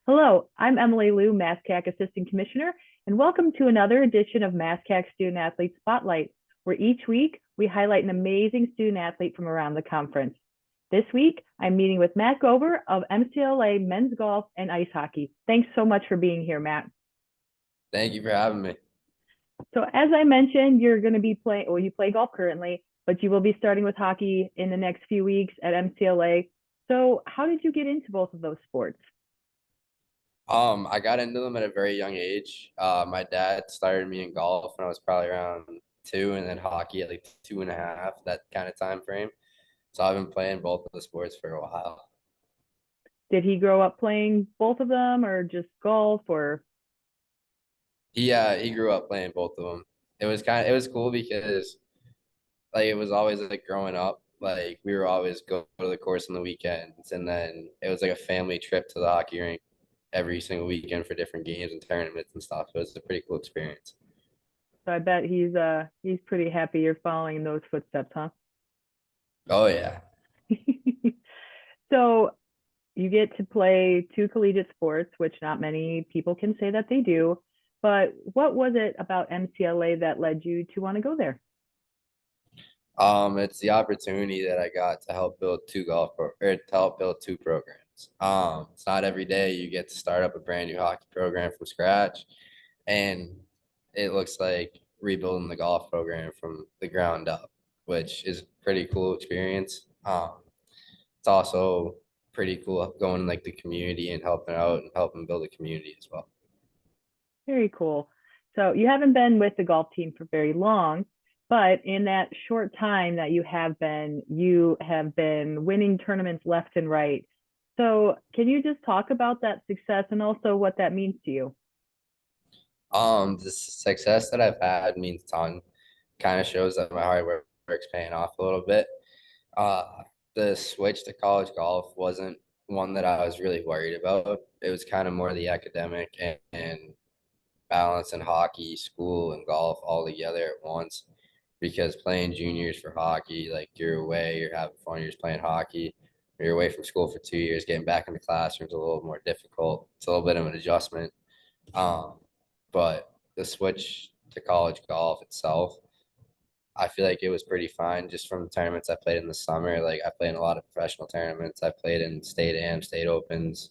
Hello, I'm Emily Liu, MassCAC Assistant Commissioner, and welcome to another edition of MassCAC Student Athlete Spotlight, where each week we highlight an amazing student athlete from around the conference. This week, I'm meeting with Matt Gover of MCLA Men's Golf and Ice Hockey. Thanks so much for being here, Matt. Thank you for having me. So as I mentioned, you're going to be playing, well, you play golf currently, but you will be starting with hockey in the next few weeks at MCLA. So how did you get into both of those sports? I got into them at a very young age. My dad started me in golf when I was probably around two, and then hockey at like two and a half, that kind of time frame. So I've been playing both of the sports for a while. Did he grow up playing both of them or just golf or He grew up playing both of them. It was cool because like it was always like growing up, like we were always go to the course on the weekends, and then it was like a family trip to the hockey rink every single weekend for different games and tournaments and stuff. It was a pretty cool experience. so I bet he's pretty happy you're following in those footsteps, huh? Oh yeah. So you get to play two collegiate sports, which not many people can say that they do. But what was it about MCLA that led you to want to go there? It's the opportunity that I got to help build or to help build two programs. It's not every day you get to start up a brand new hockey program from scratch, and it looks like rebuilding the golf program from the ground up, which is a pretty cool experience. It's also pretty cool going in like the community and helping out and helping build a community as well. Very cool. So you haven't been with the golf team for very long, but in that short time that you have been winning tournaments left and right. So can you just talk about that success and also what that means to you? The success that I've had means a ton. Kind of shows that my hard work's paying off a little bit. Uh, the switch to college golf wasn't one that I was really worried about. It was kind of more the academic and balance in hockey, school, and golf all together at once. Because playing juniors for hockey, like you're away, you're having fun, you're just playing hockey. You're away from school for 2 years, getting back in the classroom is a little more difficult. It's a little bit of an adjustment. Um, but the switch to college golf itself, I feel like it was pretty fine just from the tournaments I played in the summer. Like I played in a lot of professional tournaments. I played in state opens,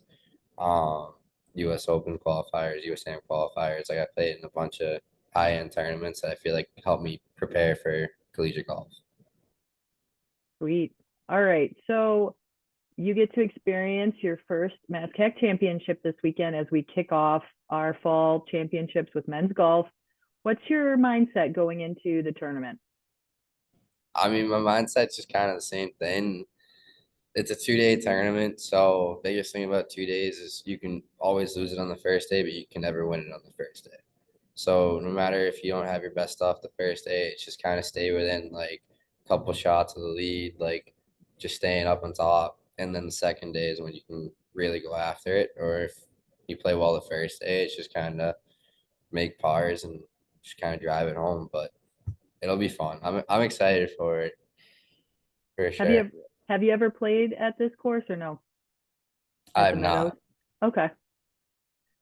um, US Open qualifiers, USAM qualifiers. Like I played in a bunch of high end tournaments that I feel like helped me prepare for collegiate golf. Sweet. All right. So you get to experience your first MassCAC championship this weekend as we kick off our fall championships with men's golf. What's your mindset going into the tournament? I mean, my mindset's just kind of the same thing. It's a 2 day tournament, so biggest thing about 2 days is you can always lose it on the first day, but you can never win it on the first day. So no matter if you don't have your best stuff the first day, it's just kind of stay within like a couple shots of the lead, like just staying up on top. And then the second day is when you can really go after it. Or if you play well the first day, it's just kind of make pars and just kind of drive it home. But it'll be fun. I'm excited for it for Have you sure. ever have you ever played at this course or no? At the I'm Meadows? not. Okay.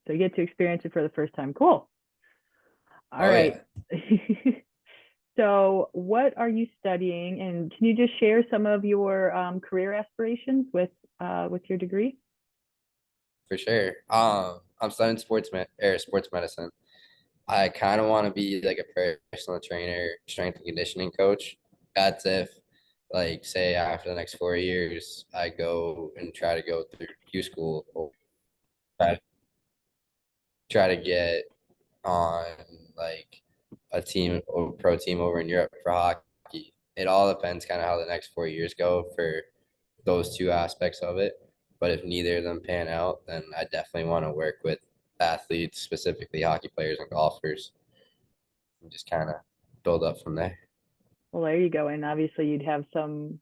So you get to experience it for the first time. Cool. All Oh right. yeah, So what are you studying? And can you just share some of your career aspirations with your degree? for sure. I'm studying sports medicine. I kind of want to be like a personal trainer, strength and conditioning coach. That's if, like, say after the next 4 years, I go and try to go through Q school or try, try to get on like a team or pro team over in Europe for hockey. It all depends kind of how the next 4 years go for those two aspects of it. But if neither of them pan out, then I definitely want to work with athletes, specifically hockey players and golfers, and just kind of build up from there. Well, there you go. And obviously you'd have some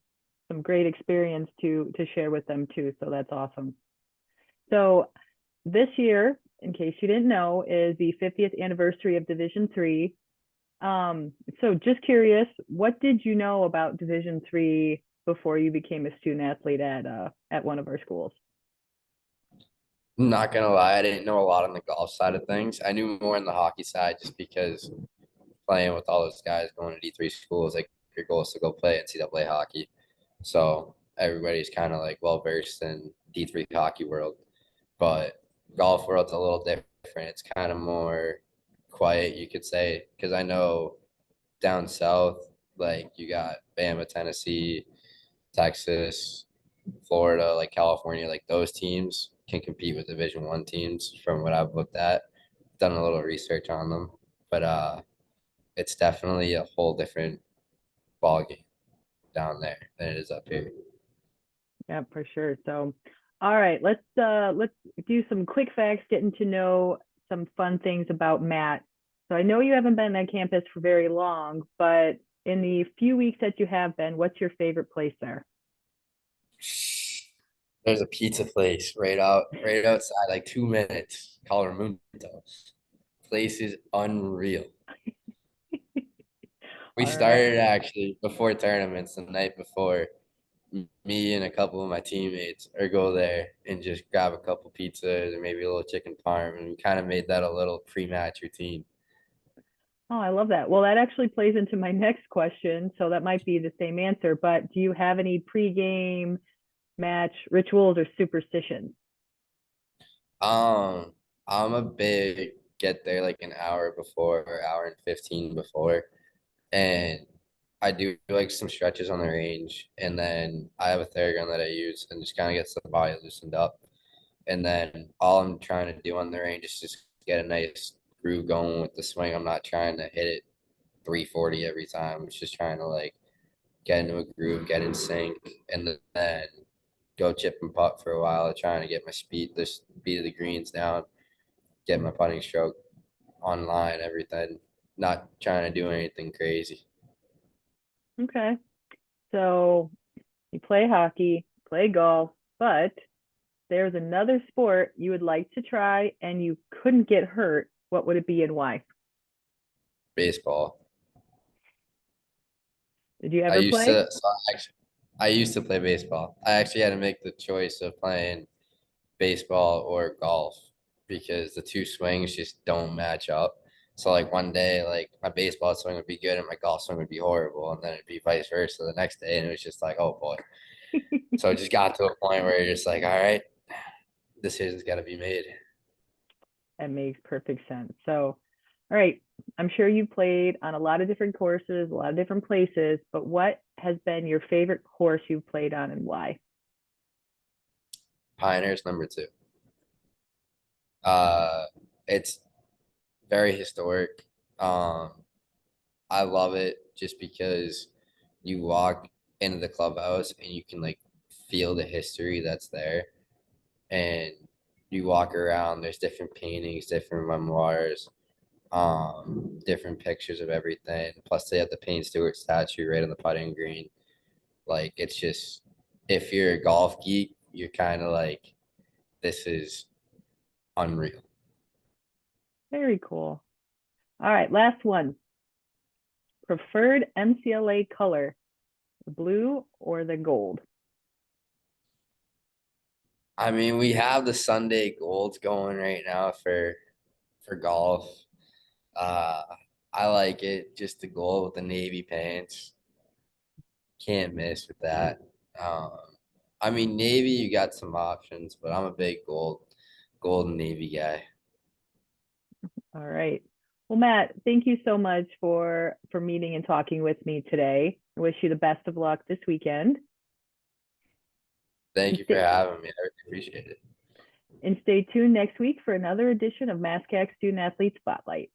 great experience to share with them too. So that's awesome. So this year, in case you didn't know, is the 50th anniversary of Division Three. So just curious, what did you know about Division Three before you became a student athlete at one of our schools? Not gonna lie, I didn't know a lot on the golf side of things. I knew more on the hockey side just because playing with all those guys going to D3 schools, like your goal is to go play NCAA hockey. So everybody's kind of like well versed in D3 hockey world. But golf world's a little different. It's kind of more quiet, you could say, because I know down south, like you got Bama, Tennessee, Texas, Florida, like California, like those teams can compete with Division 1 teams from what I've looked at. Done a little research on them, but it's definitely a whole different ballgame down there than it is up here. Yeah, for sure. So, all right, let's do some quick facts, getting to know some fun things about Matt. So I know you haven't been on campus for very long, but in the few weeks that you have been, what's your favorite place there? There's a pizza place right outside, like 2 minutes, called Ramundo. Place is unreal. We All right. started actually before tournaments the night before. Me and a couple of my teammates or go there and just grab a couple pizzas or maybe a little chicken parm, and we kind of made that a little pre-match routine. Oh, I love that. Well, that actually plays into my next question, so that might be the same answer, but do you have any pregame match rituals or superstitions? Um, I'm a big get there like an hour before or hour and 15 before, and I do like some stretches on the range, and then I have a Theragun that I use and just kind of gets the body loosened up. And then all I'm trying to do on the range is just get a nice groove going with the swing. I'm not trying to hit it 340 every time. It's just trying to like get into a groove, get in sync, and then go chip and putt for a while, trying to get my speed, the speed of the greens down, get my putting stroke online, everything. Not trying to do anything crazy. Okay. So you play hockey, play golf, but there's another sport you would like to try and you couldn't get hurt. What would it be and why? Baseball. Did you I ever used play? to, so I used to play baseball. I actually had to make the choice of playing baseball or golf because the two swings just don't match up. So like one day, like my baseball swing would be good and my golf swing would be horrible, and then it'd be vice versa the next day, and it was just like, oh boy. So it just got to a point where you're just like, all right, decisions got to be made. That makes perfect sense. So, all right, I'm sure you played on a lot of different courses, a lot of different places, but what has been your favorite course you've played on and why? Pioneers #2. Uh, it's very historic. Um, I love it just because you walk into the clubhouse and you can like feel the history that's there, and you walk around, there's different paintings, different memoirs, different pictures of everything. Plus they have the Payne Stewart statue right on the putting green. Like it's just, if you're a golf geek, you're kind of like, this is unreal. Very cool. All right, last one. Preferred MCLA color, the blue or the gold? I mean, we have the Sunday golds going right now for golf. Uh, I like it, just the gold with the navy pants. Can't miss with that. Um, I mean, navy, you got some options, but I'm a big gold and navy guy. All right. Well, Matt, thank you so much for meeting and talking with me today. I wish you the best of luck this weekend. Thank And you for stay, having me. I really appreciate it. and stay tuned next week for another edition of MassCAC Student Athlete Spotlight.